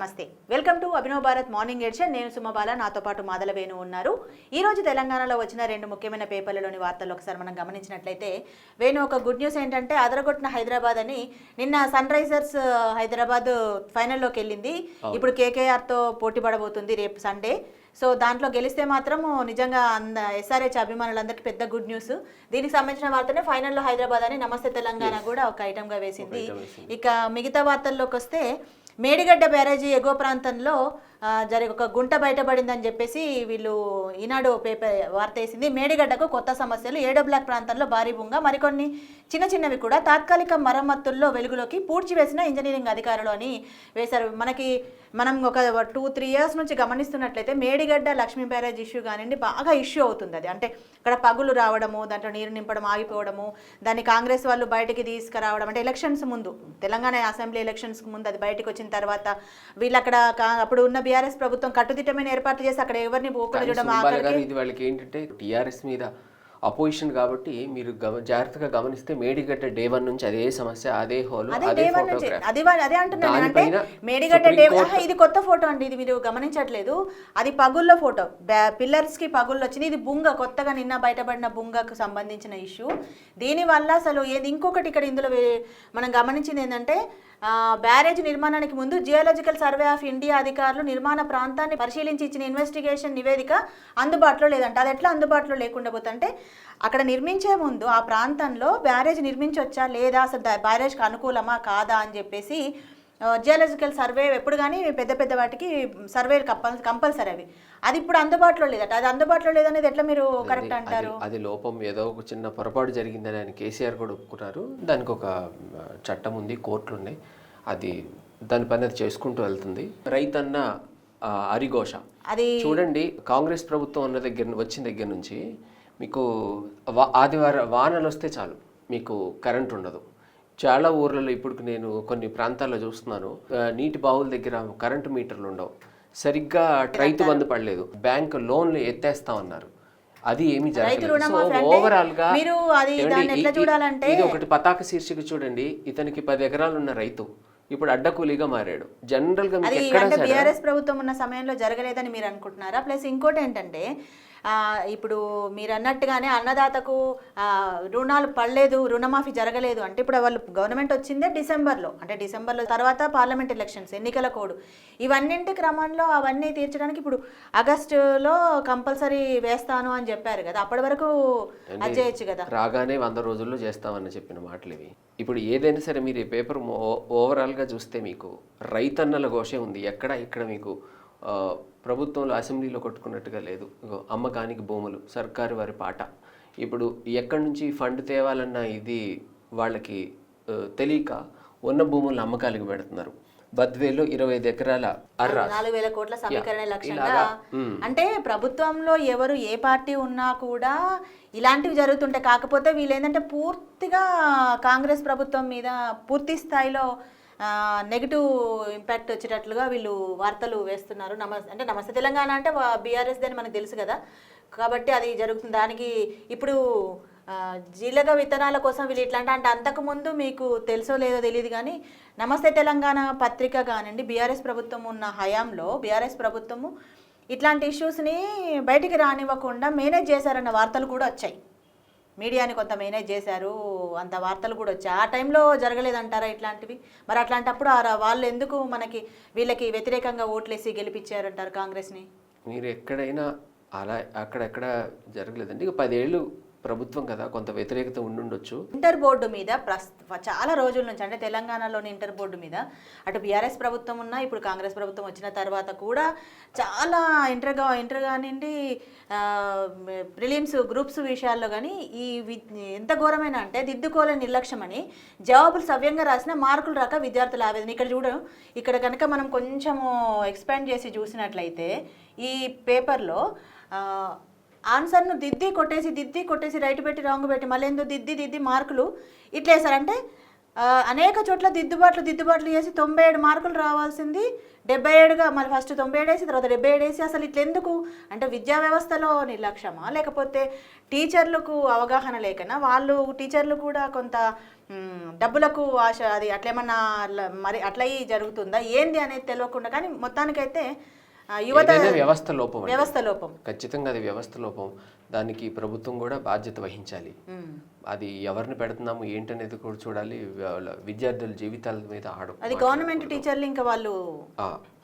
నమస్తే welcome to Abhinav Bharat morning edition. నేను సుమబాల, నాతో పాటు మాదల వేణు ఉన్నారు. ఈ రోజు తెలంగాణలో వచ్చిన రెండు ముఖ్యమైన పేపర్లలోని వార్తలు ఒకసారి మనం గమనించినట్లయితే, వేణు ఒక గుడ్ న్యూస్ ఏంటంటే అదరగొట్టిన హైదరాబాద్ అని. నిన్న సన్ రైజర్స్ హైదరాబాద్ ఫైనల్లోకి వెళ్ళింది. ఇప్పుడు కేకేఆర్తో పోటీ పడబోతుంది రేపు సండే. సో దాంట్లో గెలిస్తే మాత్రం నిజంగా ఎస్ఆర్హెచ్ అభిమానులందరికీ పెద్ద గుడ్ న్యూస్. దీనికి సంబంధించిన వార్తనే ఫైనల్లో హైదరాబాద్ అని నమస్తే తెలంగాణ కూడా ఒక ఐటమ్గా వేసింది. ఇక మిగతా వార్తల్లోకి వస్తే, మేడిగడ్డ బ్యారేజీ ఎగువ ప్రాంతంలో ఒక గుంట బయటపడిందని చెప్పేసి వీళ్ళు ఈనాడు పేపర్ వార్త వేసింది. మేడిగడ్డకు కొత్త సమస్యలు, 7 బ్లాక్ ప్రాంతంలో భారీ బుంగ, మరికొన్ని చిన్న చిన్నవి కూడా తాత్కాలిక మరమ్మతుల్లో వెలుగులోకి, పూడ్చివేసిన ఇంజనీరింగ్ అధికారులు అని వేశారు. మనం ఒక 2-3 ఇయర్స్ నుంచి గమనిస్తున్నట్లయితే మేడిగడ్డ లక్ష్మీ బ్యారేజ్ ఇష్యూ కానివ్వండి బాగా ఇష్యూ అవుతుంది. అది అంటే ఇక్కడ పగులు రావడము, దాంట్లో నీరు నింపడం ఆగిపోవడము, దాన్ని కాంగ్రెస్ వాళ్ళు బయటికి తీసుకురావడం, అంటే ఎలక్షన్స్ ముందు, తెలంగాణ అసెంబ్లీ ఎలక్షన్స్కి ముందు అది బయటకు వచ్చిన తర్వాత వీళ్ళు అక్కడ అప్పుడు ఉన్న బీఆర్ఎస్ ప్రభుత్వం కట్టుదిట్టమైన ఏర్పాట్లు చేసి అక్కడ ఎవరిని పోకూడడం. ఇది వాళ్ళకి ఏంటంటే టీఆర్ఎస్ మీద అపోజిషన్ కాబట్టి మీరు జాగ్రత్తగా గమనిస్తే మేడిగడ్డ డే 1 నుంచి అదే సమస్య, అదే హోల్, అదే అంటున్నాను. అంటే మేడిగడ్డ ఇది కొత్త ఫోటో అండి, ఇది మీరు గమనించట్లేదు. అది పగుల్లో ఫోటో, పిల్లర్స్ కి పగుళ్ళు వచ్చినాయి. ఇది బుంగ, కొత్తగా నిన్న బయటపడిన బుంగకు సంబంధించిన ఇష్యూ. దీనివల్ల అసలు ఇంకొకటి ఇక్కడ ఇందులో మనం గమనించింది ఏంటంటే, బ్యారేజ్ నిర్మాణానికి ముందు జియోలాజికల్ సర్వే ఆఫ్ ఇండియా అధికారులు నిర్మాణ ప్రాంతాన్ని పరిశీలించి ఇచ్చిన ఇన్వెస్టిగేషన్ నివేదిక అందుబాటులో లేదంట. అది ఎట్లా అందుబాటులో లేకుండా పోతుంటే, అక్కడ నిర్మించే ముందు ఆ ప్రాంతంలో బ్యారేజ్ నిర్మించవచ్చా లేదా, అసలు బ్యారేజ్కి అనుకూలమా కాదా అని చెప్పేసి జియోలాజికల్ సర్వే ఎప్పుడు కానీ పెద్ద పెద్ద వాటికి సర్వే కంపల్సరీ అవి. అది ఇప్పుడు అందుబాటులో లేదట. అది అందుబాటులో లేదనేది ఎట్లా మీరు కరెక్ట్ అంటారు? అది లోపం, ఏదో ఒక చిన్న పొరపాటు జరిగిందని ఆయన కేసీఆర్ కూడా ఒప్పుకున్నారు. దానికి ఒక చట్టం ఉంది, కోర్టులు ఉన్నాయి, అది దాని పని అది చేసుకుంటూ వెళ్తుంది. రైతన్న అరిఘోష అది చూడండి, కాంగ్రెస్ ప్రభుత్వం వచ్చిన దగ్గర నుంచి మీకు ఆదివారం వానలు వస్తే చాలు మీకు కరెంట్ ఉండదు. చాలా ఊర్లలో ఇప్పుడు నేను కొన్ని ప్రాంతాల్లో చూస్తున్నాను, నీటి బావుల దగ్గర కరెంటు మీటర్లు ఉండవు, సరిగ్గా రైతు బంధు పడలేదు, బ్యాంక్ లోన్లు ఎత్తేస్తామన్నారు, అది ఏమి జరగలేదు. సో ఓవరాల్ గా ఇది ఒకటి పతాక శీర్షిక. చూడండి, ఇతనికి 10 ఎకరాలు ఉన్న రైతు ఇప్పుడు అడ్డకూలీగా మారాడు. జనరల్ గా బీఆర్ఎస్ ప్రభుత్వం ఉన్న సమయంలో జరగలేదని మీరు అనుకుంటున్నారా? ప్లస్ ఇంకోటి ఏంటంటే, ఇప్పుడు మీరు అన్నట్టుగానే అన్నదాతకు రుణాలు పడలేదు, రుణమాఫీ జరగలేదు అంటే, ఇప్పుడు వాళ్ళు గవర్నమెంట్ వచ్చిందే డిసెంబర్లో, అంటే డిసెంబర్లో తర్వాత పార్లమెంట్ ఎలక్షన్స్, ఎన్నికల కోడ్, ఇవన్నింటి క్రమంలో అవన్నీ తీర్చడానికి ఇప్పుడు ఆగస్టులో కంపల్సరీ వేస్తాను అని చెప్పారు కదా. అప్పటి వరకు అది చేయొచ్చు కదా. రాగానే 100 రోజుల్లో చేస్తామని చెప్పిన మాటలు ఇవి. ఇప్పుడు ఏదైనా సరే మీరు ఈ పేపర్ ఓవరాల్గా చూస్తే మీకు రైతన్నల ఘోషే ఉంది. ఇక్కడ మీకు ప్రభుత్వంలో అసెంబ్లీలో కొట్టుకున్నట్టుగా లేదు. అమ్మకానికి భూములు, సర్కారు వారి పాట. ఇప్పుడు ఎక్కడి నుంచి ఫండ్ తేవాలన్న ఇది వాళ్ళకి తెలియక ఉన్న భూములను అమ్మకాలకు పెడుతున్నారు. బద్వేలో 25 ఎకరాల 4,000 కోట్ల సమీకరణ లక్ష్యంగా. అంటే ప్రభుత్వంలో ఎవరు ఏ పార్టీ ఉన్నా కూడా ఇలాంటివి జరుగుతుంటాయి. కాకపోతే వీళ్ళు ఏంటంటే పూర్తిగా కాంగ్రెస్ ప్రభుత్వం మీద పూర్తి స్థాయిలో నెగిటివ్ ఇంపాక్ట్ వచ్చేటట్లుగా వీళ్ళు వార్తలు వేస్తున్నారు. అంటే నమస్తే తెలంగాణ అంటే బీఆర్ఎస్ అని మనకు తెలుసు కదా, కాబట్టి అది జరుగుతుంది. దానికి ఇప్పుడు జీలగ విత్తనాల కోసం వీళ్ళు ఇట్లా అంటే అంతకుముందు మీకు తెలుసో లేదో తెలియదు కానీ, నమస్తే తెలంగాణ పత్రిక కానివ్వండి, బీఆర్ఎస్ ప్రభుత్వం ఉన్న హయాంలో బీఆర్ఎస్ ప్రభుత్వము ఇట్లాంటి ఇష్యూస్ని బయటికి రానివ్వకుండా మేనేజ్ చేశారన్న వార్తలు కూడా వచ్చాయి. మీడియాని కొంత మేనేజ్ చేశారు, అంత వార్తలు కూడా వచ్చాయి. ఆ టైంలో జరగలేదంటారా ఇట్లాంటివి? మరి అట్లాంటప్పుడు వాళ్ళు ఎందుకు వీళ్ళకి వ్యతిరేకంగా ఓట్లేసి గెలిపించారంటారు కాంగ్రెస్ని? మీరు ఎక్కడైనా అలా అక్కడెక్కడ జరగలేదండి. 10 ఏళ్ళు ప్రభుత్వం కదా, కొంత వ్యతిరేకత ఉండుండొచ్చు. ఇంటర్ బోర్డు మీద చాలా రోజుల నుంచి, అంటే తెలంగాణలోని ఇంటర్ బోర్డు మీద అటు బీఆర్ఎస్ ప్రభుత్వం ఉన్నా, ఇప్పుడు కాంగ్రెస్ ప్రభుత్వం వచ్చిన తర్వాత కూడా చాలా ఇంటర్ కానివ్వండి, ప్రిలిమ్స్ గ్రూప్స్ విషయాల్లో కానీ ఎంత ఘోరమైన అంటే దిద్దుకోలేని నిర్లక్ష్యం అని, జవాబులు సవ్యంగా రాసిన మార్కులు రాక విద్యార్థుల ఆవేదన. ఇక్కడ కనుక మనం కొంచెము ఎక్స్పాండ్ చేసి చూసినట్లయితే ఈ పేపర్లో ఆన్సర్ను దిద్ది కొట్టేసి రైట్ పెట్టి రాంగ్ పెట్టి మళ్ళీ ఎందుకు దిద్ది మార్కులు ఇట్లా వేసారంటే, అనేక చోట్ల దిద్దుబాట్లు చేసి 97 మార్కులు రావాల్సింది 77గా, మళ్ళీ ఫస్ట్ 97 వేసి తర్వాత 77 వేసి, అసలు ఇట్లా ఎందుకు అంటే విద్యా వ్యవస్థలో నిర్లక్ష్యమా, లేకపోతే టీచర్లకు అవగాహన లేకనా, వాళ్ళు టీచర్లు కూడా కొంత డబ్బులకు ఆశ, అది అట్లేమన్నా మరి అట్లా జరుగుతుందా ఏంది అనేది తెలియకుండా, కానీ మొత్తానికైతే యువత వ్యవస్థ లోపం ఖచ్చితంగా అది వ్యవస్థ లోపం. దానికి ప్రభుత్వం కూడా బాధ్యత వహించాలి. అది ఎవరిని పెడుతున్నాము ఏంటనేది కూడా చూడాలి. విద్యార్థుల జీవితాల మీద అది గవర్నమెంట్ టీచర్లు ఇంకా వాళ్ళు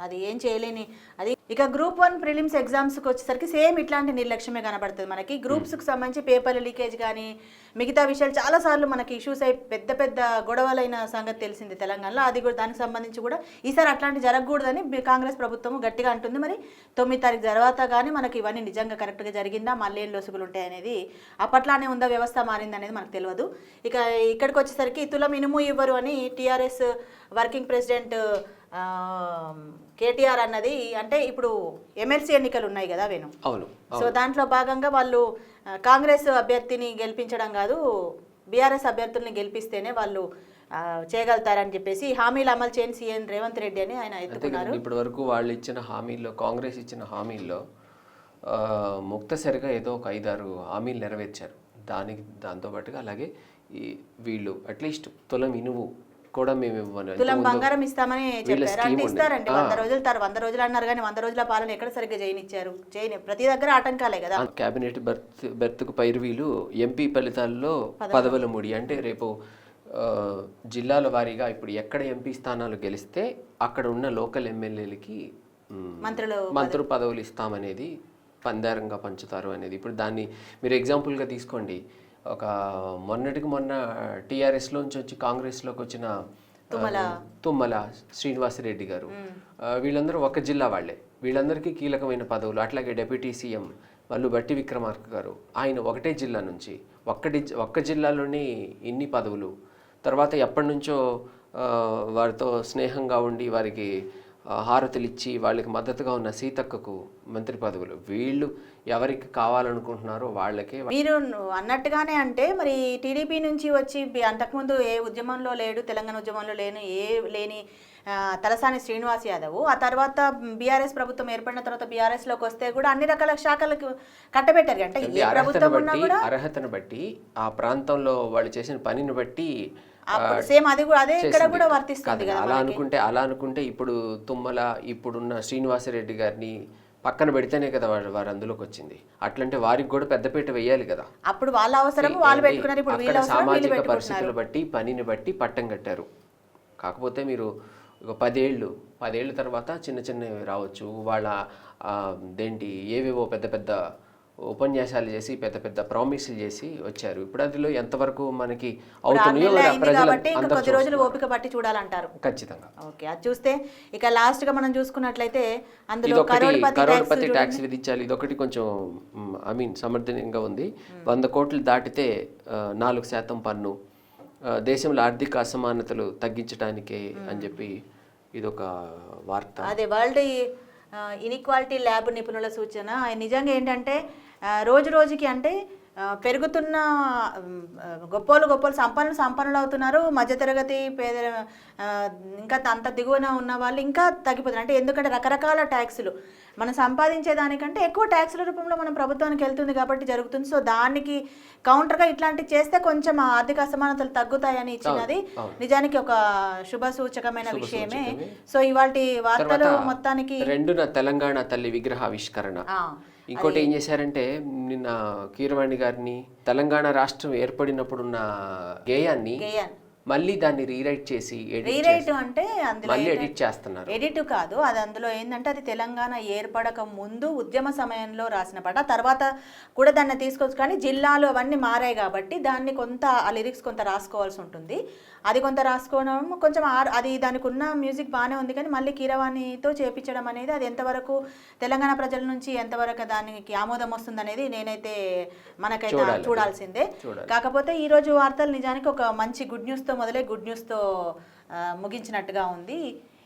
అది ఏం చేయలేని అది. ఇక గ్రూప్ 1 ప్రిలిమ్స్ ఎగ్జామ్స్కి వచ్చేసరికి సేమ్ ఇట్లాంటి నిర్లక్ష్యమే కనబడుతుంది మనకి. గ్రూప్స్కి సంబంధించి పేపర్ల లీకేజ్ కానీ మిగతా విషయాలు చాలాసార్లు మనకి ఇష్యూస్ అయి పెద్ద గొడవలైన సంగతి తెలిసింది తెలంగాణలో. అది కూడా దానికి సంబంధించి కూడా ఈసారి అట్లాంటి జరగకూడదని కాంగ్రెస్ ప్రభుత్వం గట్టిగా అంటుంది. మరి 9 తారీఖు తర్వాత కానీ మనకి ఇవన్నీ నిజంగా కరెక్ట్గా జరిగిందా, మళ్ళీ ఏం లొసుగులు ఉంటాయనేది, అప్పట్లానే ఉందా వ్యవస్థ మారింది అనేది మనకు తెలియదు. ఇక ఇక్కడికి వచ్చేసరికి తులం ఇనుము ఇవ్వరు అని టీఆర్ఎస్ వర్కింగ్ ప్రెసిడెంట్ కేటీఆర్ అన్నది, అంటే ఇప్పుడు ఎమ్మెల్సీ ఎన్నికలు ఉన్నాయి కదా వేణు, సో దాంట్లో భాగంగా వాళ్ళు కాంగ్రెస్ అభ్యర్థిని గెలిపించడం కాదు, బీఆర్ఎస్ అభ్యర్థుల్ని గెలిపిస్తేనే వాళ్ళు చేయగలుగుతారని చెప్పేసి హామీలు అమలు చేయని సీఎం రేవంత్ రెడ్డి అని ఆయన ఎత్తుకున్నారు. ఇప్పటి వరకు వాళ్ళు ఇచ్చిన హామీల్లో, కాంగ్రెస్ ఇచ్చిన హామీల్లో ముక్తసరిగా ఏదో ఒక 5-6 హామీలు నెరవేర్చారు. దాంతోపాటుగా అలాగే వీళ్ళు అట్లీస్ట్ తులం ఇనువు కూడా మేము ఇవ్వను, తులం బంగారం ఇస్తామని చెప్పారు. అంటే ఇస్తారండి 100 రోజులు అన్నారు, కానీ 100 రోజుల పాలన ఎక్కడ సరిగ్గా చేయనిచ్చారు? ప్రతి దగ్గర ఆటంకాలే కదా. కేబినెట్ బెర్త్కు పైరువీలు ఎంపీ ఫలితాల్లో పదవుల ముడి. అంటే రేపు జిల్లాల వారీగా ఇప్పుడు ఎక్కడ ఎంపీ స్థానాలు గెలిస్తే అక్కడ ఉన్న లోకల్ ఎమ్మెల్యేలకి మంత్రులు పదవులు ఇస్తామనేది పందారంగా పంచుతారు అనేది. ఇప్పుడు దాన్ని మీరు ఎగ్జాంపుల్గా తీసుకోండి. ఒక మొన్న టీఆర్ఎస్లోంచి వచ్చి కాంగ్రెస్లోకి వచ్చిన తుమ్మల శ్రీనివాసరెడ్డి గారు, వీళ్ళందరూ ఒక జిల్లా వాళ్ళే, వీళ్ళందరికీ కీలకమైన పదవులు. అట్లాగే డిప్యూటీ సీఎం వాళ్ళు బట్టి విక్రమార్క గారు, ఆయన ఒకటే జిల్లా నుంచి ఒక్క జిల్లాలోనే ఇన్ని పదవులు. తర్వాత ఎప్పటి నుంచో వారితో స్నేహంగా ఉండి వారికి హారతులు ఇచ్చి వాళ్ళకి మద్దతుగా ఉన్న సీతక్కకు మంత్రి పదవులు. వీళ్ళు ఎవరికి కావాలనుకుంటున్నారో వాళ్ళకే. మీరు అన్నట్టుగానే అంటే మరి టీడీపీ నుంచి వచ్చి అంతకుముందు ఏ ఉద్యమంలో లేడు, తెలంగాణ ఉద్యమంలో లేని తలసాని శ్రీనివాస్ యాదవ్, ఆ తర్వాత బీఆర్ఎస్ ప్రభుత్వం ఏర్పడిన తర్వాత బీఆర్ఎస్లోకి వస్తే కూడా అన్ని రకాల శాఖలకు కట్టబెట్టారు. అంటే ఏ ప్రభుత్వం ఉన్నా కూడా అర్హతను బట్టి, ఆ ప్రాంతంలో వాళ్ళు చేసిన పనిని బట్టి సేమ్ అదే ఇక్కడ కూడా వర్తిస్తుంది కదా. అలా అనుకుంటే ఇప్పుడు తుమ్మల, ఇప్పుడున్న శ్రీనివాసరెడ్డి గారిని పక్కన పెడితేనే కదా వారు అందులోకి వచ్చింది. అట్లంటే వారికి కూడా పెద్దపీట వేయాలి కదా. అప్పుడు వాళ్ళ అవసరం వాళ్ళు పెట్టుకున్నారు, ఇప్పుడు వీళ్ళ సామాజిక పరిస్థితులు బట్టి, పనిని బట్టి పట్టం కట్టారు. కాకపోతే మీరు ఒక 10 ఏళ్ళు తర్వాత చిన్నవి రావచ్చు. వాళ్ళ ఏవేవో పెద్ద ఉపన్యాసాలు చేసి పెద్ద ప్రామిస్లు చేసి వచ్చారు. ఇప్పుడు అందులో ఎంతవరకు మనకి అవుతున్నాయో కొద్ది రోజులు ఓపిక పట్టి చూడాలంటారు ఖచ్చితంగా. ఓకే, అది చూస్తే ఇక లాస్ట్ గా మనం చూసుకున్నట్లయితే అందులో కరోడ్పతి ట్యాక్స్ విధించాలి. ఇదొకటి కొంచెం సమర్థనీయంగా ఉంది. 100 కోట్లు దాటితే 4% పన్ను, దేశంలో ఆర్థిక అసమానతలు తగ్గించడానికే అని చెప్పి ఇదొక వార్త. అదే వరల్డ్ ఇన్ఈక్వాలిటీ ల్యాబ్ నిపుణుల సూచన. నిజంగా ఏంటంటే రోజుకి అంటే పెరుగుతున్న గొప్పలు సంపన్నులు అవుతున్నారు, మధ్యతరగతి పేద ఇంకా అంత దిగువన ఉన్న వాళ్ళు ఇంకా తగ్గిపోతున్నారు. అంటే ఎందుకంటే రకరకాల ట్యాక్సులు మనం సంపాదించే దానికంటే ఎక్కువ ట్యాక్సుల రూపంలో మనం ప్రభుత్వానికి వెళ్తుంది కాబట్టి జరుగుతుంది. సో దానికి కౌంటర్గా ఇట్లాంటివి చేస్తే కొంచెం ఆర్థిక అసమానతలు తగ్గుతాయని ఇచ్చినది నిజానికి ఒక శుభ సూచకమైన విషయమే. సో ఇవాల్టి వార్తలు మొత్తానికి తెలంగాణ తల్లి విగ్రహావిష్కరణ. ఇంకోటి ఏం చేశారంటే నిన్న కీరవాణి గారిని తెలంగాణ రాష్ట్రం ఏర్పడినప్పుడున్న గేయాన్ని మళ్ళీ దాన్ని రీరైట్ చేసి అంటే అందులో ఎడిట్ చేస్తున్నారు. ఎడిట్ కాదు అది, అందులో ఏంటంటే అది తెలంగాణ ఏర్పడక ముందు ఉద్యమ సమయంలో రాసిన పాట, తర్వాత కూడా దాన్ని తీసుకోవచ్చు. కానీ జిల్లాలు అవన్నీ మారాయి కాబట్టి దాన్ని కొంత ఆ లిరిక్స్ కొంత రాసుకోవాల్సి ఉంటుంది. అది కొంత రాసుకోవడం కొంచెం అది దానికి ఉన్న మ్యూజిక్ బాగానే ఉంది, కానీ మళ్ళీ కీరవాణితో చేపించడం అనేది అది ఎంతవరకు తెలంగాణ ప్రజల నుంచి ఎంతవరకు దానికి ఆమోదం వస్తుంది అనేది నేనైతే మనకైతే చూడాల్సిందే. కాకపోతే ఈరోజు వార్తలు నిజానికి ఒక మంచి గుడ్ న్యూస్తో మొదలై గుడ్ న్యూస్తో ముగించినట్టుగా ఉంది.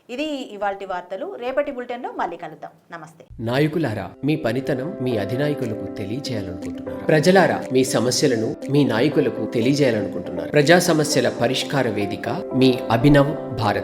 ఇది ఇవాల్టి వార్తలు. రేపటి బులెటిన్లో మళ్ళీ కలుద్దాం. నమస్తే. నాయకులారా, మీ పనితనం మీ అధినాయకులకు తెలియజేయాలనుకుంటున్నారు. ప్రజలారా, మీ సమస్యలను మీ నాయకులకు తెలియజేయాలనుకుంటున్నారు. ప్రజా సమస్యల పరిష్కార వేదిక మీ అభినవ్ భారత్.